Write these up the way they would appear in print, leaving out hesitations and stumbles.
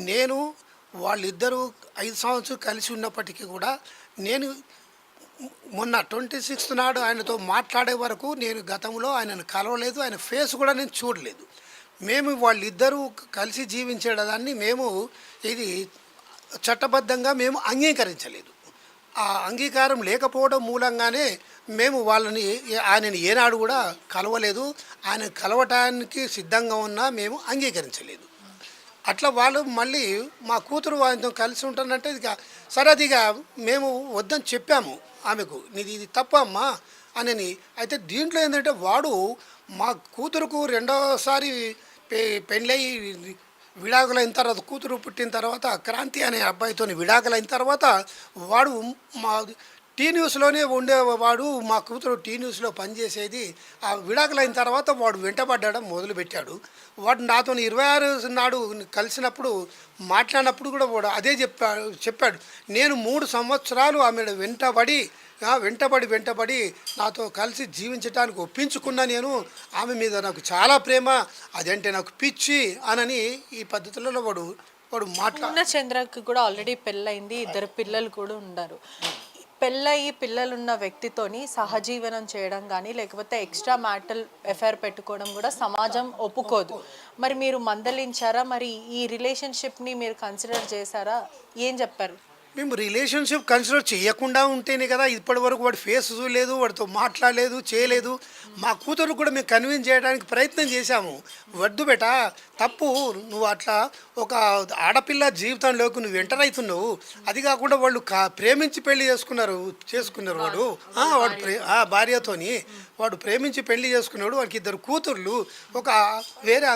నేను వాళ్ళిద్దరూ 5 సంవత్సరాలు కలిసి ఉన్నప్పటికీ కూడా నేను మొన్న 26th నాడు ఆయనతో మాట్లాడే వరకు నేను గతంలో ఆయనను కలవలేదు. ఆయన ఫేస్ కూడా నేను చూడలేదు. మేము వాళ్ళిద్దరూ కలిసి జీవించేదాన్ని మేము ఇది చట్టబద్ధంగా మేము అంగీకరించలేదు. ఆ అంగీకారం లేకపోవడం మూలంగానే మేము ఆయనని ఏనాడు కూడా కలవలేదు. ఆయన కలవటానికి సిద్ధంగా ఉన్నా మేము అంగీకరించలేదు. అట్లా వాళ్ళు మళ్ళీ మా కూతురు ఆయనతో కలిసి ఉంటానంటే సరే అది మేము వద్దని చెప్పాము ఆమెకు. ఇది తప్పమ్మా అని. అయితే దీంట్లో ఏంటంటే వాడు మా కూతురుకు రెండోసారి పెళ్ళయి విడాకులైన తర్వాత, కూతురు పుట్టిన తర్వాత క్రాంతి అనే అబ్బాయితో విడాకులైన తర్వాత వాడు మా టీ న్యూస్లోనే ఉండేవాడు. మా కూతురు టీ న్యూస్లో పనిచేసేది. ఆ విడాకులైన తర్వాత వాడు వెంటబడ్డం మొదలుపెట్టాడు. వాడు నాతో 26 నాడు కలిసినప్పుడు మాట్లాడినప్పుడు కూడా వాడు అదే చెప్పాడు. నేను 3 సంవత్సరాలు ఆమె వెంటబడి నాతో కలిసి జీవించడానికి ఒప్పించుకున్నా. నేను ఆమె మీద నాకు చాలా ప్రేమ, అదంటే నాకు పిచ్చి అనని ఈ పద్ధతులలో వాడు చంద్రకి కూడా ఆల్రెడీ పెళ్ళయింది, 2 పిల్లలు కూడా ఉన్నారు. పెళ్ళయి పిల్లలున్న వ్యక్తితోని సహజీవనం చేయడం కానీ లేకపోతే ఎక్స్ట్రా మ్యాటల్ ఎఫైర్ పెట్టుకోవడం కూడా సమాజం ఒప్పుకోదు. మరి మీరు మందలించారా? మరి ఈ రిలేషన్షిప్ని మీరు కన్సిడర్ చేశారా? ఏం చెప్పారు? మేము రిలేషన్షిప్ కన్సిడర్ చేయకుండా ఉంటేనే కదా ఇప్పటి వరకు వాడు ఫేస్ చూడలేదు, వాడితో మాట్లాడలేదు, చేయలేదు. మా కూతురు కూడా మేము కన్విన్స్ చేయడానికి ప్రయత్నం చేశాము. వద్దు బేటా, తప్పు, నువ్వు అట్లా ఒక ఆడపిల్ల జీవితంలోకి నువ్వు ఎంటర్ అవుతున్నావు. అది కాకుండా వాళ్ళు ప్రేమించి పెళ్లి చేసుకున్నారు వాడు భార్యతోని వాడు ప్రేమించి పెళ్లి చేసుకున్నాడు. వాడికి 2 కూతుర్లు, ఒక వేరే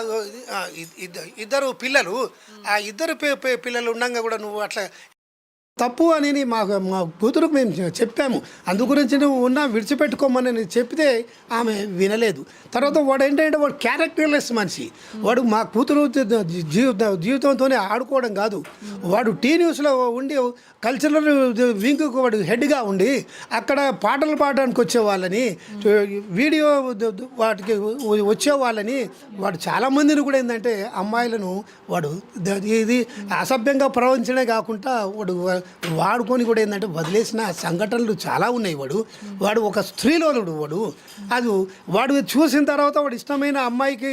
ఇద్దరు పిల్లలు. ఆ 2 పిల్లలు ఉండగా కూడా నువ్వు అట్లా తప్పు అని మా కూతురుకు మేము చెప్పాము. అందు గురించి నువ్వు విడిచిపెట్టుకోమని చెప్తే ఆమె వినలేదు. తర్వాత వాడు ఏంటంటే వాడు క్యారెక్టర్లెస్ మనిషి. వాడు మా కూతురు జీవితంతోనే ఆడుకోవడం కాదు, వాడు టీ న్యూస్లో ఉండి కల్చరల్ వింగ్కు వాడు హెడ్గా ఉండి అక్కడ పాటలు పాడడానికి వచ్చేవాళ్ళని, వీడియో వాటికి వచ్చేవాళ్ళని, వాడు చాలామందిని కూడా ఏంటంటే అమ్మాయిలను వాడు ఇది అసభ్యంగా ప్రవర్తించడే కాకుండా వాడుకొని కూడా ఏంటంటే వదిలేసిన సంఘటనలు చాలా ఉన్నాయి. వాడు ఒక స్త్రీలోనుడు. వాడు చూసిన తర్వాత వాడు ఇష్టమైన అమ్మాయికి,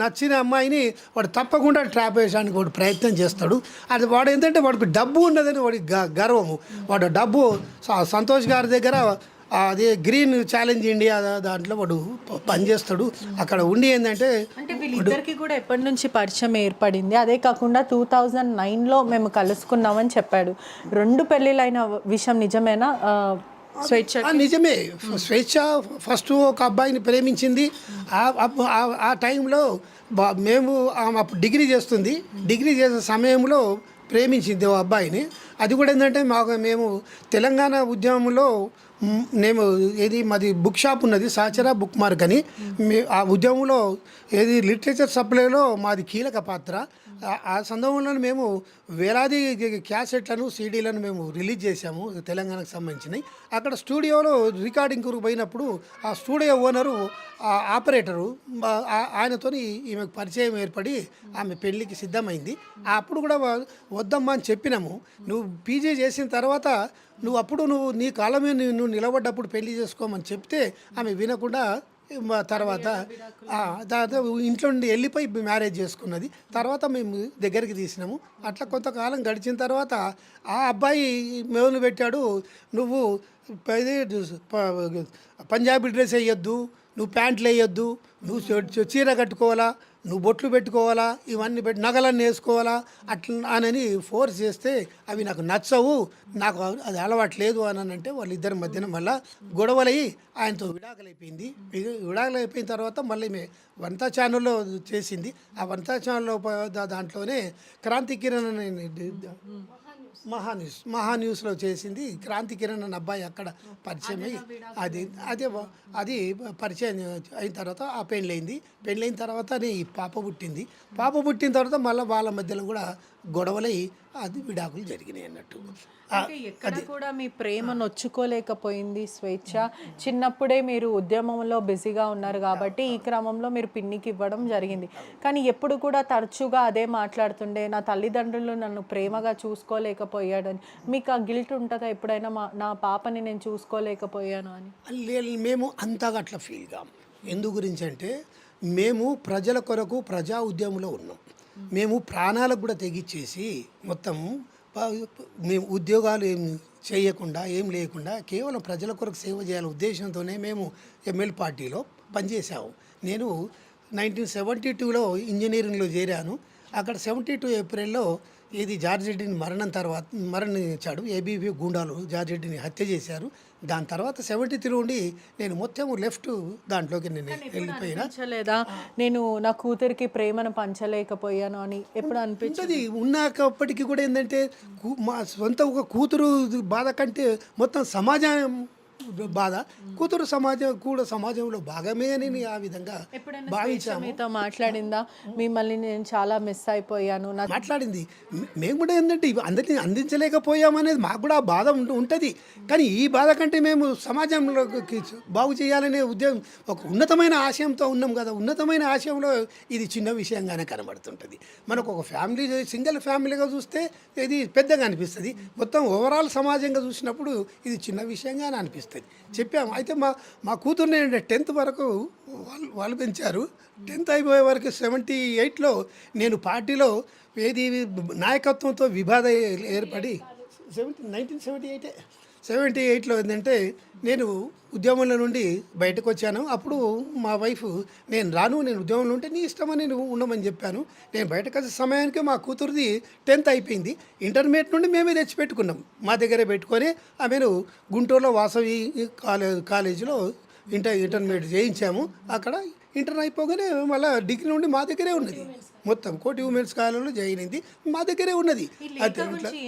నచ్చిన అమ్మాయిని వాడు తప్పకుండా ట్రాప్ వేయడానికి వాడు ప్రయత్నం చేస్తాడు. అది వాడు ఏంటంటే వాడికి డబ్బు ఉన్నదని వాడి గర్వము. వాడు డబ్బు సంతోష్ గారి దగ్గర అదే గ్రీన్ ఛాలెంజ్ ఇండియా దాంట్లో వాడు పనిచేస్తాడు. అక్కడ ఉండి ఏంటంటే వీళ్ళిద్దరికి కూడా ఎప్పటి నుంచి పరిచయం ఏర్పడింది? అదే కాకుండా 2009లో మేము కలుసుకున్నామని చెప్పాడు. 2 పెళ్ళిళ్ళైన విషయం నిజమేనా? నిజమే. స్వేచ్ఛ ఫస్ట్ ఒక అబ్బాయిని ప్రేమించింది. ఆ టైంలో మేము అప్పుడు డిగ్రీ చేసే సమయంలో ప్రేమించింది ఓ అబ్బాయిని. అది కూడా ఏంటంటే మేము తెలంగాణ ఉద్యమంలో మాది బుక్ షాప్ ఉన్నది, సాచరా బుక్ మార్క్ అని. ఆ ఉద్యమంలో లిటరేచర్ సప్లైలో మాది కీలక పాత్ర. ఆ సందర్భంలో మేము వేలాది క్యాసెట్లను, సీడీలను మేము రిలీజ్ చేశాము తెలంగాణకు సంబంధించినవి. అక్కడ స్టూడియోలో రికార్డింగ్కు పోయినప్పుడు ఆ స్టూడియో ఓనరు, ఆపరేటరు ఆయనతో ఈమెకు పరిచయం ఏర్పడి ఆమె పెళ్ళికి సిద్ధమైంది. అప్పుడు కూడా వద్దమ్మా అని చెప్పినాము. నువ్వు పీజీ చేసిన తర్వాత నువ్వు నీ కాళ్ళ మీద నువ్వు నిలబడ్డప్పుడు పెళ్లి చేసుకోమని చెప్తే ఆమె వినకుండా తర్వాత ఇంట్లో నుండి వెళ్ళిపోయి మ్యారేజ్ చేసుకున్నది. తర్వాత మేము దగ్గరికి తీసినాము. అట్లా కొంతకాలం గడిచిన తర్వాత ఆ అబ్బాయి మొదలు పెట్టాడు, నువ్వు పంజాబీ డ్రెస్ వేయొద్దు, నువ్వు ప్యాంట్లు వేయొద్దు, నువ్వు చీర కట్టుకోవాలా, నువ్వు బొట్లు పెట్టుకోవాలా, ఇవన్నీ నగలన్నీ వేసుకోవాలా అట్లా అని ఫోర్స్ చేస్తే అవి నాకు నచ్చవు, నాకు అది అలవాట్లేదు అని అంటే వాళ్ళిద్దరి మధ్యన మళ్ళీ గొడవలయ్యి ఆయనతో విడాకులైపోయింది. విడాకులైపోయిన తర్వాత మళ్ళీ వంతా ఛానల్లో చేసింది. ఆ వంతా ఛానల్లో దాంట్లోనే క్రాంతి కిరణ్ మహాన్యూస్లో చేసింది. క్రాంతి కిరణ్ అన్న అబ్బాయి అక్కడ పరిచయం అయ్యి అది పరిచయం అయిన తర్వాత ఆ పెళ్ళైన తర్వాత ఈ పాప పుట్టింది. పాప పుట్టిన తర్వాత మళ్ళీ వాళ్ళ మధ్యలో కూడా గొడవలై అది విడాకులు జరిగినాయి అన్నట్టు. అంటే ఎక్కడ కూడా మీ ప్రేమ నొచ్చుకోలేకపోయింది స్వేచ్ఛ. చిన్నప్పుడే మీరు ఉద్యమంలో బిజీగా ఉన్నారు కాబట్టి ఈ క్రమంలో మీరు పిన్నికి ఇవ్వడం జరిగింది. కానీ ఎప్పుడు కూడా తరచుగా అదే మాట్లాడుతుండే, నా తల్లిదండ్రులు నన్ను ప్రేమగా చూసుకోలేకపోయాడని. మీకు ఆ గిల్ట్ ఉంటుందా ఎప్పుడైనా, నా పాపని నేను చూసుకోలేకపోయాను అని? మేము అంతగా అట్లా ఫీల్ కాము. ఎందు గురించి అంటే మేము ప్రజల కొరకు ప్రజా ఉద్యమంలో ఉన్నాం. మేము ప్రాణాలకు కూడా తెగిచ్చేసి మొత్తం మేము ఉద్యోగాలు ఏం చేయకుండా ఏం లేకుండా కేవలం ప్రజల కొరకు సేవ చేయాలనే ఉద్దేశంతోనే మేము ఎంఎల్ పార్టీలో పనిచేసాము. నేను 1972లో ఇంజనీరింగ్లో చేరాను. అక్కడ 72 ఏప్రిల్లో ఇది జార్జ్ రెడ్డిని మరణించాడు. ఏబీవీ గూండాలు జార్జ్ రెడ్డిని హత్య చేశారు. దాని తర్వాత 73 నుండి నేను మొత్తం లెఫ్ట్ దాంట్లోకి నేను వెళ్ళిపోయినా. లేదా నేను నా కూతురికి ప్రేమను పంచలేకపోయాను అని ఎప్పుడు అనిపించింది? ఉన్నప్పటికీ కూడా ఏంటంటే మా సొంత ఒక కూతురు బాధ కంటే మొత్తం సమాజం బాధ, కూతురు సమాజంలో భాగమే అని ఆ విధంగా భావించాము. మీతో మాట్లాడిందా? మిమ్మల్ని నేను చాలా మిస్ అయిపోయాను మాట్లాడింది. మేము కూడా ఏంటంటే అందరినీ అందించలేకపోయామనేది మాకు కూడా ఆ బాధ ఉంటుంది. కానీ ఈ బాధ కంటే మేము సమాజంలోకి బాగు చేయాలనే ఉద్యోగం ఒక ఉన్నతమైన ఆశయంతో ఉన్నాం కదా. ఉన్నతమైన ఆశయంలో ఇది చిన్న విషయంగానే కనబడుతుంటుంది. మనకు ఒక ఫ్యామిలీ సింగిల్ ఫ్యామిలీగా చూస్తే ఇది పెద్దగా అనిపిస్తుంది. మొత్తం ఓవరాల్ సమాజంగా చూసినప్పుడు ఇది చిన్న విషయంగానే అనిపిస్తుంది. చెప్పాము. అయితే మా కూతుర్ని 10th వరకు వాళ్ళు పెంచారు. 10th అయిపోయే వరకు 78లో నేను పార్టీలో ఏది నాయకత్వంతో విభేదం ఏర్పడి 1978లో ఏంటంటే నేను ఉద్యమంలో నుండి బయటకు వచ్చాను. అప్పుడు మా వైఫ్ నేను ఉద్యమంలో ఉంటే నీ ఇష్టమని నువ్వు ఉండమని చెప్పాను. నేను బయటకు వచ్చే సమయానికి మా కూతురుది 10th అయిపోయింది. ఇంటర్మీడియట్ నుండి మేమే తెచ్చిపెట్టుకున్నాం. మా దగ్గరే పెట్టుకొని ఆమెను గుంటూరులో వాసవి కాలేజీలో ఇంటర్మీడియట్ చేయించాము. అక్కడ ఇంటర్ అయిపోగానే మళ్ళీ డిగ్రీ నుండి మా దగ్గరే ఉన్నది. మొత్తం కోటి ఉమెన్స్ కాలేజీలో జాయిన్ అయింది, మా దగ్గరే ఉన్నది.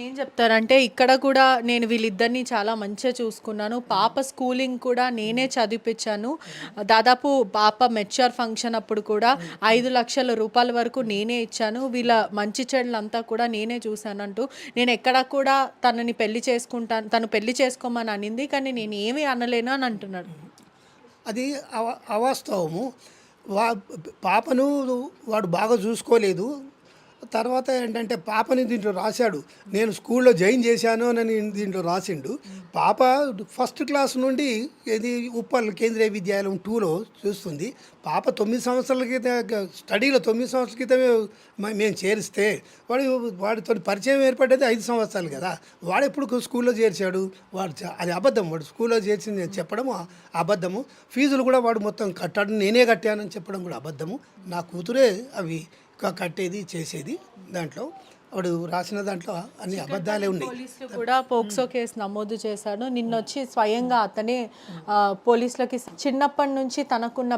ఏం చెప్తారంటే ఇక్కడ కూడా నేను వీళ్ళిద్దరిని చాలా మంచిగా చూసుకున్నాను. పాప స్కూలింగ్ కూడా నేనే చదివిపించాను. దాదాపు పాప మెచ్యూర్ ఫంక్షన్ అప్పుడు కూడా 5 లక్షల రూపాయల వరకు నేనే ఇచ్చాను. వీళ్ళ మంచి చెడులంతా కూడా నేనే చూశానంటూ, నేను ఎక్కడ కూడా తనని పెళ్లి చేసుకుంటాను, తను పెళ్లి చేసుకోమని అనింది కానీ నేను ఏమీ అనలేను అని అంటున్నాడు. అది అవాస్తవము. పాపను వాడు బాగా చూసుకోలేదు. తర్వాత ఏంటంటే పాపని దీంట్లో రాశాడు, నేను స్కూల్లో జాయిన్ చేశాను అని దీంట్లో రాసిండు. పాప ఫస్ట్ క్లాస్ నుండి ఇది ఉప్పల్ కేంద్రీయ విద్యాలయం 2లో చూస్తుంది. పాప 9 సంవత్సరాల క్రితం స్టడీలో 9 సంవత్సరాల క్రితమే మేము చేరిస్తే వాడితో పరిచయం ఏర్పడ్డది 5 సంవత్సరాలు కదా. వాడు ఎప్పుడు స్కూల్లో చేర్చాడు? అది అబద్ధం. వాడు స్కూల్లో చేర్చింది చెప్పడం అబద్ధము. ఫీజులు కూడా వాడు మొత్తం కట్టాడు, నేనే కట్టానని చెప్పడం కూడా అబద్ధము. నా కూతురే అవి కట్టేది చేసేది. దాంట్లో వాడు రాసిన దాంట్లో అన్ని అబద్ధాలే ఉన్నాయి. పోలీసులు కూడా పోక్సో కేసు నమోదు చేశాడు. నిన్నొచ్చి స్వయంగా అతనే పోలీసులకి చిన్నప్పటి నుంచి తనకున్న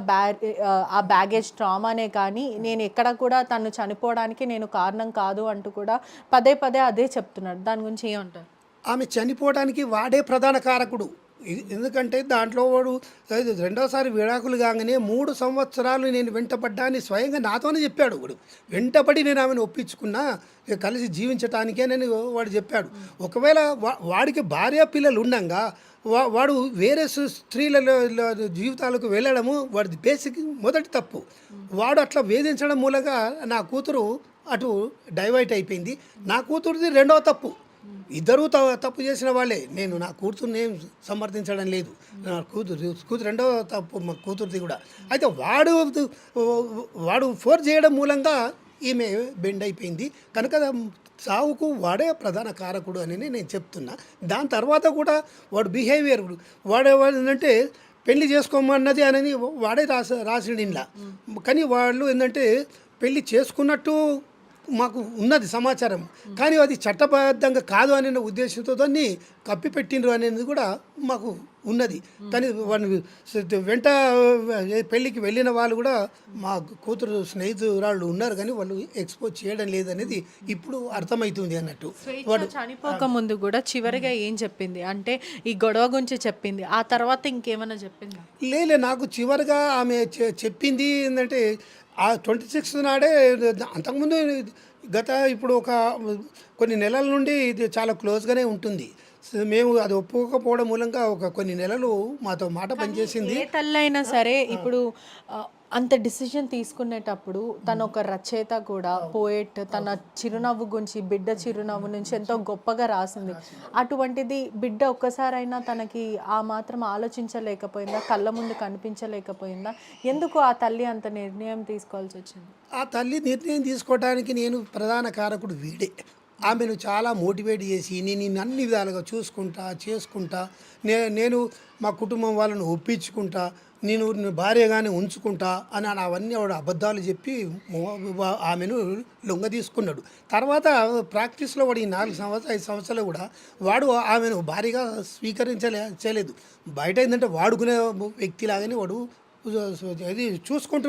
ఆ బ్యాగేజ్ ట్రామానే కానీ నేను ఎక్కడ కూడా తను చనిపోవడానికి నేను కారణం కాదు అంటూ కూడా పదే అదే చెప్తున్నాడు. దాని గురించి ఏమంటారు? ఆమె చనిపోవడానికి వాడే ప్రధాన కారకుడు. ఎందుకంటే దాంట్లో వాడు రెండోసారి విడాకులు కాగానే 3 సంవత్సరాలు నేను వెంటపడ్డాన్ని స్వయంగా నాతోనే చెప్పాడు. వాడు వెంటపడి నేను ఆమెను ఒప్పించుకున్నా కలిసి జీవించటానికే నేను వాడు చెప్పాడు. ఒకవేళ వాడికి భార్య పిల్లలు ఉండగా వాడు వేరే స్త్రీల జీవితాలకు వెళ్ళడము వాడి బేసిక్ మొదటి తప్పు. వాడు అట్లా వేధించడం మూలంగా నా కూతురు అటు డైవర్ట్ అయిపోయింది. నా కూతురుది రెండవ తప్పు. ఇద్దరూ తప్పు చేసిన వాళ్ళే. నేను నా కూతుర్ని ఏం సమర్థించడం లేదు. నా కూతురు రెండవ తప్పు మా కూతురుది కూడా. అయితే వాడు ఫోర్స్ చేయడం మూలంగా ఈమె బెండ్ అయిపోయింది కనుక సావుకు వాడే ప్రధాన కారకుడు అని నేను చెప్తున్నా. దాని తర్వాత కూడా వాడు బిహేవియర్ ఏంటంటే పెళ్లి చేసుకోమన్నది అని వాడే రాసిండు ఇంట్లో. కానీ వాళ్ళు ఏంటంటే పెళ్లి చేసుకున్నట్టు మాకు ఉన్నది సమాచారం, కానీ అది చట్టబద్ధంగా కాదు అనే ఉద్దేశంతో దాన్ని కప్పిపెట్టిండ్రు అనేది కూడా మాకు ఉన్నది. కానీ వాళ్ళు వెంట పెళ్ళికి వెళ్ళిన వాళ్ళు కూడా మా కూతురు స్నేహితురాళ్ళు ఉన్నారు కానీ వాళ్ళు ఎక్స్పోజ్ చేయడం లేదనేది ఇప్పుడు అర్థమవుతుంది అన్నట్టు. వాడు చనిపోక ముందు కూడా చివరిగా ఏం చెప్పింది అంటే ఈ గొడవ గురించి చెప్పింది, ఆ తర్వాత ఇంకేమైనా చెప్పింది? లేలే, నాకు చివరిగా ఆమె చెప్పింది ఏంటంటే ఆ 26th నాడే, అంతకుముందు ఇప్పుడు ఒక కొన్ని నెలల నుండి ఇది చాలా క్లోజ్గానే ఉంటుంది. మేము అది ఒప్పుకోకపోవడం మూలంగా ఒక కొన్ని నెలలు మాతో మాట పనిచేసింది. ఏ తల్లైనా సరే ఇప్పుడు అంత డిసిజన్ తీసుకునేటప్పుడు తను ఒక రచయిత కూడా, పోయెట్, తన చిరునవ్వు గురించి, బిడ్డ చిరునవ్వు నుంచి ఎంతో గొప్పగా రాసింది. అటువంటిది బిడ్డ ఒక్కసారైనా తనకి ఆ మాత్రం ఆలోచించలేకపోయిందా, కళ్ళ ముందు కనిపించలేకపోయిందా? ఎందుకు ఆ తల్లి అంత నిర్ణయం తీసుకోవాల్సి వచ్చింది? ఆ తల్లి నిర్ణయం తీసుకోవడానికి నేను ప్రధాన కారకుడు వీడే. ఆమెను చాలా మోటివేట్ చేసి నేను నిన్ను అన్ని విధాలుగా చూసుకుంటా, చేసుకుంటా, నేను మా కుటుంబం వాళ్ళని ఒప్పించుకుంటా, నేను భార్యగానే ఉంచుకుంటా అని అవన్నీ ఆవిడ అబద్ధాలు చెప్పి ఆమెను లొంగ తీసుకున్నాడు. తర్వాత ప్రాక్టీస్లో వాడు ఈ 5 సంవత్సరాలు కూడా వాడు ఆమెను భార్యగా చేయలేదు. బయట ఏంటంటే వాడుకునే వ్యక్తిలాగానే వాడు అది చూసుకుంటూ